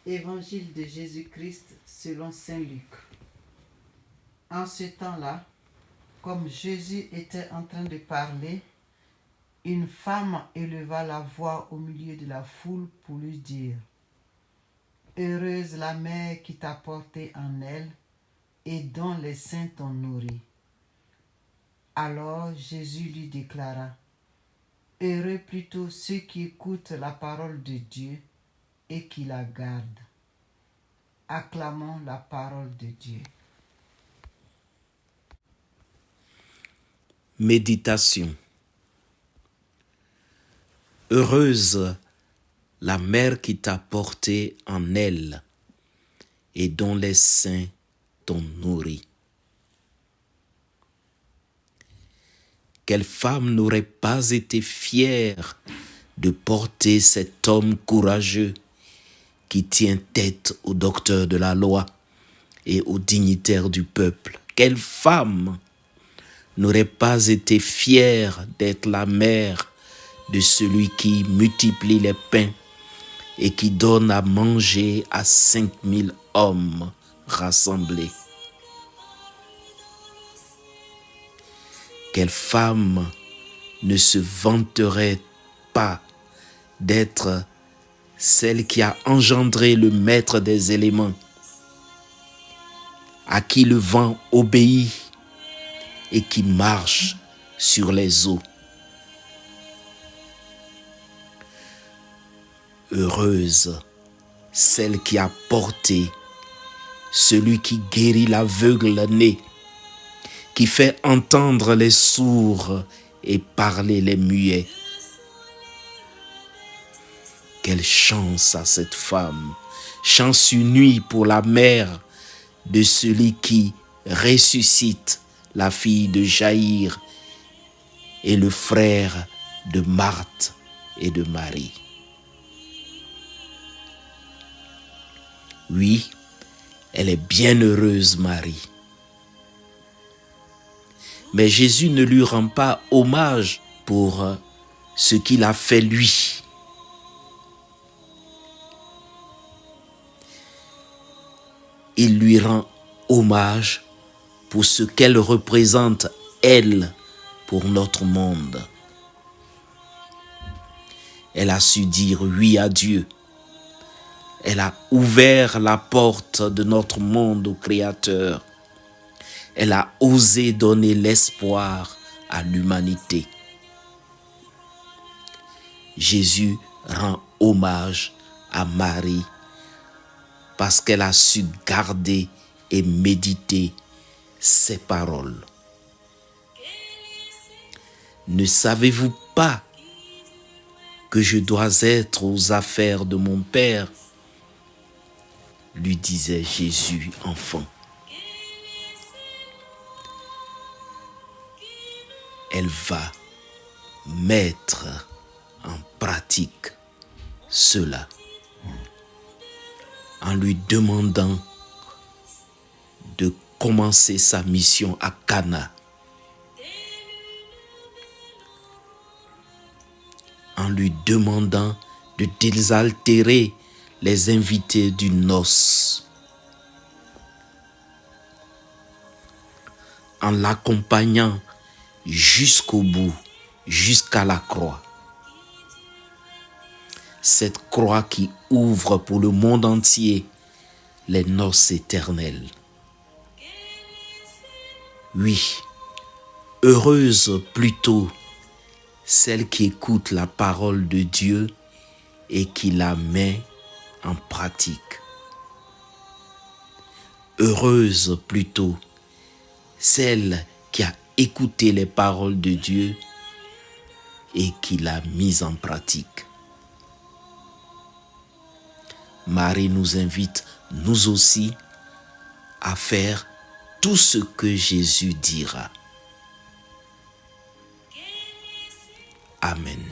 Évangile de Jésus-Christ selon saint Luc. En ce temps-là, comme Jésus était en train de parler, une femme éleva la voix au milieu de la foule pour lui dire « Heureuse la mère qui t'a porté en elle et dont les seins t'ont nourri. » Alors Jésus lui déclara « Heureux plutôt ceux qui écoutent la parole de Dieu et qui la gardent. » Acclamons la parole de Dieu. Méditation. Heureuse la mère qui t'a porté en elle et dont les seins t'ont nourri. Quelle femme n'aurait pas été fière de porter cet homme courageux qui tient tête aux docteurs de la loi et aux dignitaires du peuple? Quelle femme n'aurait pas été fière d'être la mère de celui qui multiplie les pains et qui donne à manger à 5000 hommes rassemblés? Quelle femme ne se vanterait pas d'être celle qui a engendré le maître des éléments, à qui le vent obéit et qui marche sur les eaux? Heureuse celle qui a porté celui qui guérit l'aveugle-né, qui fait entendre les sourds et parler les muets. Quelle chance à cette femme, chance unie pour la mère de celui qui ressuscite la fille de Jaïr et le frère de Marthe et de Marie. Oui, elle est bienheureuse, Marie. Mais Jésus ne lui rend pas hommage pour ce qu'il a fait lui. Il lui rend hommage pour ce qu'elle représente, elle, pour notre monde. Elle a su dire oui à Dieu. Elle a ouvert la porte de notre monde au Créateur. Elle a osé donner l'espoir à l'humanité. Jésus rend hommage à Marie parce qu'elle a su garder et méditer ses paroles. Ne savez-vous pas que je dois être aux affaires de mon Père? Lui disait Jésus enfant. Elle va mettre en pratique cela en lui demandant de commencer sa mission à Cana, en lui demandant de désaltérer les invités du noces, en l'accompagnant jusqu'au bout, jusqu'à la croix. Cette croix qui ouvre pour le monde entier les noces éternelles. Oui, heureuse plutôt celle qui écoute la parole de Dieu et qui la met en pratique. Heureuse plutôt celle qui a écouté les paroles de Dieu et qui l'a mise en pratique. Marie nous invite, nous aussi, à faire tout ce que Jésus dira. Amen.